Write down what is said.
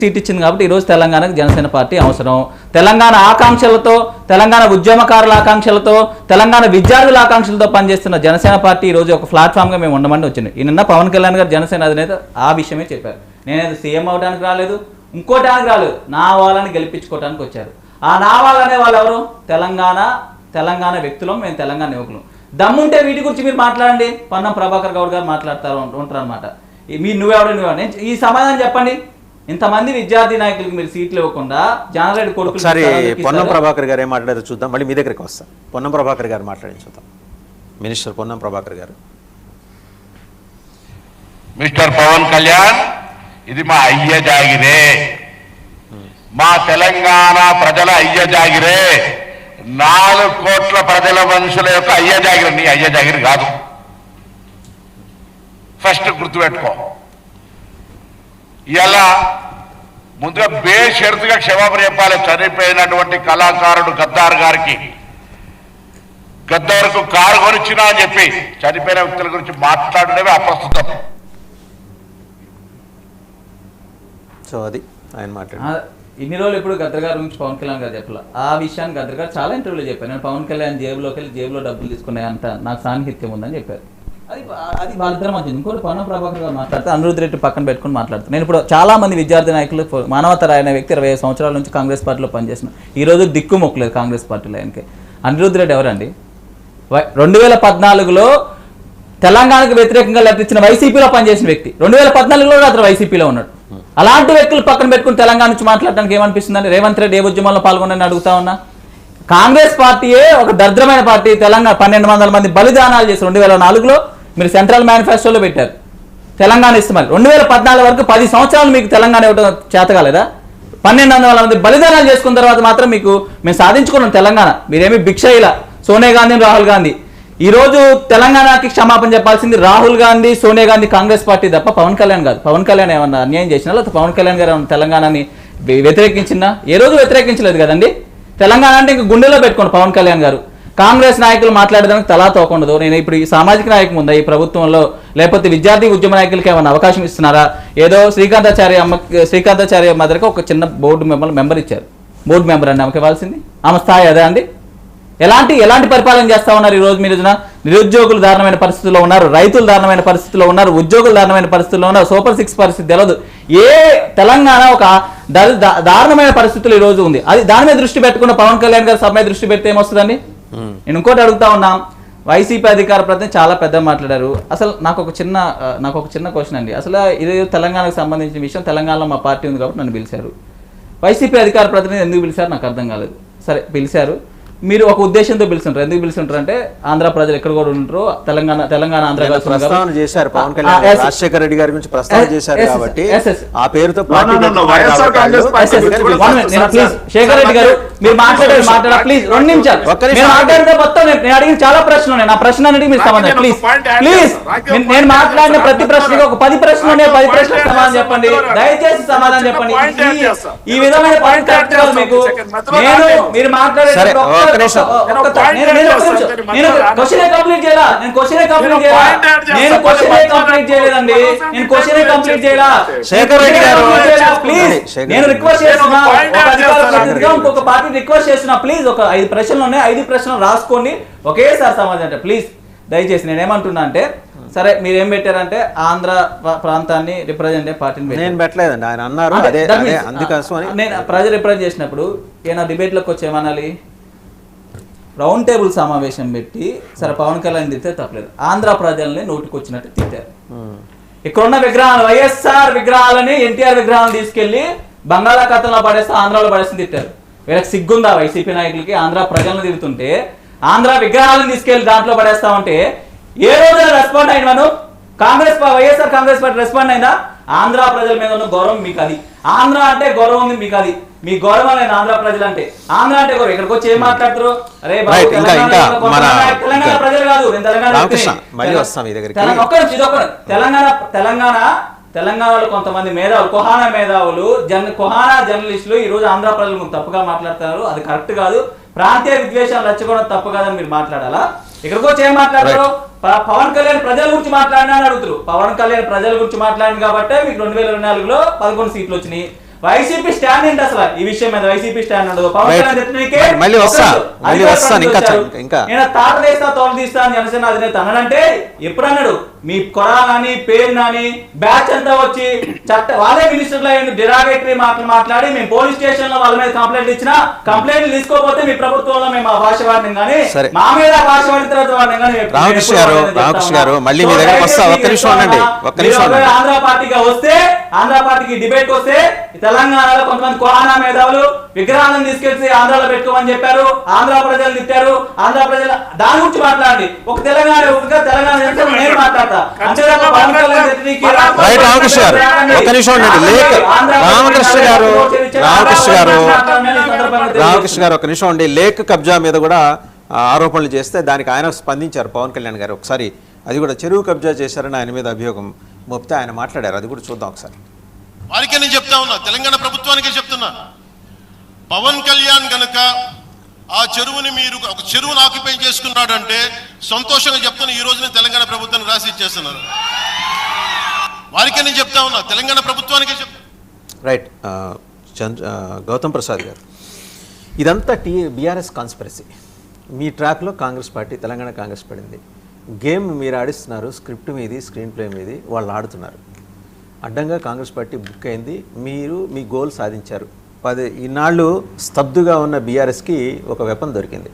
Seat ఇచ్చింది కాబట్టి ఈరోజు తెలంగాణకు జనసేన పార్టీ అవసరం. తెలంగాణ ఆకాంక్షలతో, తెలంగాణ ఉద్యమకారుల ఆకాంక్షలతో, తెలంగాణ విద్యార్థుల ఆకాంక్షలతో పనిచేస్తున్న జనసేన పార్టీ ఈరోజు ఒక ప్లాట్ఫామ్గా మేము ఉండమని వచ్చింది. ఈ నిన్న పవన్ కళ్యాణ్ గారు జనసేన అధినేత ఆ విషయమే చెప్పారు. నేనేది సీఎం అవడానికి రాలేదు, ఇంకోటానికి రాలేదు, నా వాళ్ళని గెలిపించుకోవడానికి వచ్చారు. ఆ నా వాళ్ళనే వాళ్ళు ఎవరు? తెలంగాణ వ్యక్తులం, మేము తెలంగాణ యువకులం. దమ్ముంటే వీటి గురించి మీరు మాట్లాడండి. పొన్నం ప్రభాకర్ గౌడ్ గారు ఉంటారు అనమాట. నువ్వెవడు ఈ సమాధానం చెప్పండి. ఇంతమంది విద్యార్థి నాయకులకు మీరు సీట్లు ఇవ్వకుండా జానారెడ్డి కొడుకు ఒకసారి పొన్నం ప్రభాకర్ గారు ఏం మాట్లాడారు చూద్దాం. మళ్ళీ మీ దగ్గరికి వస్తాం. పొన్నం ప్రభాకర్ గారు మాట్లాడి చూద్దాం. మినిస్టర్ పొన్నం ప్రభాకర్ గారు. మిస్టర్ పవన్ కళ్యాణ్, ఇది మా అయ్య జాగిరే, మా తెలంగాణ ప్రజల అయ్య జాగిరే, 4 కోట్ల ప్రజల మనుషుల యొక్క అయ్య జాగిరి. నీ అయ్య జాగిరి కాదు, ఫస్ట్ గుర్తుపెట్టుకో. ఇలా ముందుగా బేషరతుగా క్షమాపణ చెప్పాలి చనిపోయినటువంటి కళాకారుడు గద్దార్ గారికి. గద్దార్కు కారు కొనిచ్చినా అని చెప్పి చనిపోయిన వ్యక్తుల గురించి మాట్లాడడమే అప్రస్తుతం. సో అది ఆయన మాట్లాడు. ఇన్ని రోజులు ఇప్పుడు గద్దర్ గారి గురించి పవన్ కళ్యాణ్ గారు చెప్పాల. ఆ విషయాన్ని గద్దర్ గారు చాలా ఇంటర్వ్యూలో చెప్పారు. నేను పవన్ కళ్యాణ్ జేబులోకి వెళ్ళి జేబులో డబ్బులు తీసుకునే అంత నాకు సాన్నిహిత్యం ఉందని చెప్పారు. అది వాళ్ళిద్దరం మంచిది. ఇంకోటి పొన్నం ప్రభాకర్ గారు మాట్లాడితే అనిరుద్ధ్ రెడ్డి పక్కన పెట్టుకుని మాట్లాడుతాను. నేను ఇప్పుడు చాలా మంది విద్యార్థి నాయకులు, మానవతర అయిన వ్యక్తి 25 సంవత్సరాల నుంచి కాంగ్రెస్ పార్టీలో పనిచేసిన ఈ రోజు దిక్కు మొక్కలేదు కాంగ్రెస్ పార్టీలో. ఆయనకి అనిరుద్ధ్ రెడ్డి ఎవరండి? 2014లో తెలంగాణకు వ్యతిరేకంగా లెట్టించిన వైసీపీలో పనిచేసిన వ్యక్తి. 2014లో అతను వైసీపీలో ఉన్నాడు. అలాంటి వ్యక్తులు పక్కన పెట్టుకుని తెలంగాణ నుంచి మాట్లాడడానికి ఏమనిపిస్తుందండి? రేవంత్ రెడ్డి ఏ ఉద్యమంలో పాల్గొనని అడుగుతా ఉన్నా. కాంగ్రెస్ పార్టీయే ఒక దరిద్రమైన పార్టీ. తెలంగాణ 1200 మంది బలిదానాలు చేసి 2004లో మీరు సెంట్రల్ మేనిఫెస్టోలో పెట్టారు తెలంగాణ ఇస్తామని. 2014 వరకు 10 సంవత్సరాలు మీకు తెలంగాణ ఇవ్వడం చేత కాలేదా? 1200 మంది బలిదానాలు చేసుకున్న తర్వాత మాత్రం మేము సాధించుకున్నాం తెలంగాణ. మీరేమి భిక్ష ఇలా సోనియా గాంధీ, రాహుల్ గాంధీ. ఈ రోజు తెలంగాణకి క్షమాపణ చెప్పాల్సింది రాహుల్ గాంధీ, సోనియా గాంధీ, కాంగ్రెస్ పార్టీ తప్ప పవన్ కళ్యాణ్ కాదు. పవన్ కళ్యాణ్ ఏమన్నా అన్యాయం చేసినా, లేకపోతే పవన్ కళ్యాణ్ గారు ఏమన్నా తెలంగాణని వ్యతిరేకించినా? ఏ రోజు వ్యతిరేకించలేదు కదండి. తెలంగాణ అంటే ఇంక గుండెలో పెట్టుకోండి పవన్ కళ్యాణ్ గారు. కాంగ్రెస్ నాయకులు మాట్లాడడానికి తలా తోకుండదు. నేను ఇప్పుడు ఈ సామాజిక నాయకం ఉందా ఈ ప్రభుత్వంలో, లేకపోతే విద్యార్థి ఉద్యమ నాయకులకి ఏమైనా అవకాశం ఇస్తున్నారా? ఏదో శ్రీకాంతాచార్య మధ్యకి ఒక చిన్న బోర్డు మెంబర్ ఇచ్చారు. బోర్డు మెంబర్ అండి ఆమెకి ఇవ్వాల్సింది. ఆమె స్థాయి అదే అండి. ఎలాంటి పరిపాలన చేస్తా ఉన్నారు? ఈ రోజు మీరు నిరుద్యోగులు దారుణమైన పరిస్థితుల్లో ఉన్నారు, రైతులు దారుణమైన పరిస్థితుల్లో ఉన్నారు, ఉద్యోగులు దారుణమైన పరిస్థితుల్లో ఉన్నారు, సూపర్ 6 పరిస్థితి తెలియదు. తెలంగాణ ఒక దారుణమైన పరిస్థితులు ఈ రోజు ఉంది. దాని మీద దృష్టి పెట్టుకున్న పవన్ కళ్యాణ్ గారు సభ మీద దృష్టి పెడితే ఏమొస్తుందండి? నేను ఇంకోటి అడుగుతా ఉన్నాం. వైసీపీ అధికార ప్రతినిధి చాలా పెద్ద మాట్లాడారు. అసలు నాకు ఒక చిన్న క్వశ్చన్ అండి. అసలు ఇది తెలంగాణకు సంబంధించిన విషయం. తెలంగాణలో మా పార్టీ ఉంది కాబట్టి నన్ను పిలిచారు. వైసీపీ అధికార ప్రతినిధి ఎందుకు పిలిచారు నాకు అర్థం కాలేదు. సరే పిలిచారు, మీరు ఒక ఉద్దేశంతో పిలుచుంటారు. ఎందుకు పిలుచుంటారు అంటే ఆంధ్ర ప్రజలు ఎక్కడ కూడా ఉంటారో తెలంగాణ ఆంధ్ర ప్రస్తావన చేశారు. పవన్ కళ్యాణ్ రాజశేఖర రెడ్డి గారి గురించి ప్రస్తావన చేశారు కాబట్టి ఆ పేరుతో శేఖర్ రెడ్డి గారు మీరు మాట్లాడారు ప్లీజ్ 2 నిమిషాలు మాట్లాడితే మొత్తం నేను అడిగిన చాలా ప్రశ్నలు ఉన్నాయి. నా ప్రశ్న అనేది మీరు సమాధానం ప్లీజ్. నేను మాట్లాడిన ప్రతి ప్రశ్నకి ఒక 10 ప్రశ్నలు ఉన్నాయి. 10 ప్రశ్నలకు సమాధానం చెప్పండి. దయచేసి సమాధానం చెప్పండి. ఈ విధమైన మీకు మీరు మాట్లాడే కంప్లీట్ చేయాలా? నేను క్వశ్చన్ కంప్లీట్ చేయలేదండి. నేను క్వశ్చన్ కంప్లీట్ చేయాలా? శేఖర్ రెడ్డి గారు ప్లీజ్ నేను రిక్వెస్ట్ చేస్తున్నా, ఇంకొక పార్టీ రిక్వెస్ట్ చేస్తున్నా ప్లీజ్. ఒక 5 ప్రశ్నలు ఉన్నాయి, 5 ప్రశ్నలు రాసుకోండి, ఒకేసారి సమాధానం అంటే ప్లీజ్ దయచేసి. నేనేమంటున్నా అంటే సరే మీరు ఏం పెట్టారంటే ఆంధ్ర ప్రాంతాన్ని రిప్రజెంట్ పార్టీని నేను పెట్టలేదండి, ఆయన అన్నారు. నేను ప్రజలు రిప్రజెంట్ చేసినప్పుడు ఏమైనా డిబేట్లోకి వచ్చి ఏమనాలి? రౌండ్ టేబుల్ సమావేశం పెట్టి సరే పవన్ కళ్యాణ్ తిట్టే తప్పలేదు. ఆంధ్ర ప్రజల్ని నోటికొచ్చినట్టు తిట్టారు. ఇక్కడున్న విగ్రహాలు వైఎస్ఆర్ విగ్రహాలని ఎన్టీఆర్ విగ్రహాలను తీసుకెళ్లి బంగాళాఖాతంలో పడేస్తే ఆంధ్రాలో పడేసి తిట్టారు. వీళ్ళకి సిగ్గుందా వైసీపీ నాయకులకి? ఆంధ్ర ప్రజలను తిరుగుతుంటే ఆంధ్ర విగ్రహాలను తీసుకెళ్లి దాంట్లో పడేస్తామంటే ఏ రోజున రెస్పాండ్ అయినాను? వైఎస్ఆర్ కాంగ్రెస్ పార్టీ రెస్పాండ్ అయినా? ఆంధ్ర ప్రజల మీద ఉన్న గౌరవం మీకు అది. ఆంధ్ర అంటే గౌరవం ఉంది మీకు, అది మీ గౌరవం లేదు. ఆంధ్ర ప్రజలు అంటే ఆంధ్ర అంటే గౌరవం. ఇక్కడికి వచ్చి ఏం మాట్లాడుతారు? అరే తెలంగాణ ప్రజలు కాదు, నేను తెలంగాణలో కొంతమంది మేధావులు, కుహానా మేధావులు, కుహానా జర్నలిస్టులు ఈ రోజు ఆంధ్ర ప్రజలు తప్పుగా మాట్లాడుతున్నారు. అది కరెక్ట్ కాదు. ప్రాంతీయ విద్వేషాలు రెచ్చగొనడం తప్పు కాదని మీరు మాట్లాడాలా? ఇక్కడికి వచ్చి ఏం మాట్లాడతారు? పవన్ కళ్యాణ్ ప్రజల గురించి మాట్లాడినా అని అడుగుతారు. పవన్ కళ్యాణ్ ప్రజల గురించి మాట్లాడింది కాబట్టి మీకు 2024లో 11 సీట్లు వచ్చినాయి. వైసీపీ స్టాండ్ ఏంటి అసలు ఈ విషయం మీద? వైసీపీ స్టాండ్ ఉండదు. పవన్ Right. కళ్యాణ్ చెప్పినకే మళ్ళీ వస్తాను ఇంకా నేను తాట తీస్తా తోట తీస్తా అని జనసేన అధినేత అన్నాడంటే ఎప్పుడు అన్నాడు? మీ కొరాలని పేరు నాని బ్యాచ్ అంతా వచ్చి వాళ్ళే మినిస్టర్లు అయ్యి డిరాగేటరీ మాటలు మాట్లాడి మేము పోలీస్ స్టేషన్ లో వాళ్ళ మీద కంప్లైంట్ ఇచ్చినా కంప్లైంట్ తీసుకోకపోతే మీ ప్రభుత్వంలో మేము ఆ భాష వాడినాం కానీ మా మీద ఆ భాష వాడిన తర్వాత వాడినాం కానీ రామకృష్ణ గారు మళ్ళీ మీ దగ్గరకు వస్తా. ఒక్క నిమిషం ఉండండి. ఆంధ్ర పార్టీగా వస్తే ఆంధ్ర పార్టీకి డిబేట్ వస్తే తెలంగాణలో కొంతమంది కోహానా మేధావులు విగ్రహాలను తీసుకెళ్లి ఆంధ్రాలో పెట్టుకోమని చెప్పారు. ఆంధ్ర ప్రజలు తిట్టారు. ఆంధ్ర ప్రజలు దాని గురించి మాట్లాడండి. ఒక తెలంగాణ నేను మాట్లాడతా. రామకృష్ణ గారు ఒక్క నిమిషం ఉండండి. రామకృష్ణ గారు ఒక నిమిషం ఉండి లేక్ కబ్జా మీద కూడా ఆరోపణలు చేస్తే దానికి ఆయన స్పందించారు పవన్ కళ్యాణ్ గారు. ఒకసారి అది కూడా చెరువు కబ్జా చేశారని ఆయన మీద అభియోగం మోపితే ఆయన మాట్లాడారు. అది కూడా చూద్దాం ఒకసారి. వారికే నేను చెప్తా ఉన్నా, తెలంగాణ ప్రభుత్వానికే చెప్తున్నా, పవన్ కళ్యాణ్ గనక ఆ చెరువుని మీరు ఒక చెరువును ఆక్యుపై చేసుకున్నాడంటే సంతోషంగా చెప్తున్నా, ఈ రోజునే తెలంగాణ ప్రభుత్వాన్ని రాసి ఇచ్చేస్తున్నారు. వారికే నేను చెప్తా ఉన్నా, తెలంగాణ ప్రభుత్వానికే చెప్తా. రైట్. గౌతమ్ ప్రసాద్ గారు, ఇదంతా బీఆర్ఎస్ కాన్స్పిరసీ. మీ ట్రాక్లో కాంగ్రెస్ పార్టీ తెలంగాణ కాంగ్రెస్ పడింది. గేమ్ మీరు ఆడిస్తున్నారు, స్క్రిప్ట్ మీది స్క్రీన్ ప్లే మీది వాళ్ళు ఆడుతున్నారు. అడ్డంగా కాంగ్రెస్ పార్టీ బుక్ అయింది. మీరు మీ గోల్ సాధించారు. ఇన్నాళ్ళు స్తబ్దుగా ఉన్న బీఆర్ఎస్కి ఒక వెపన్ దొరికింది.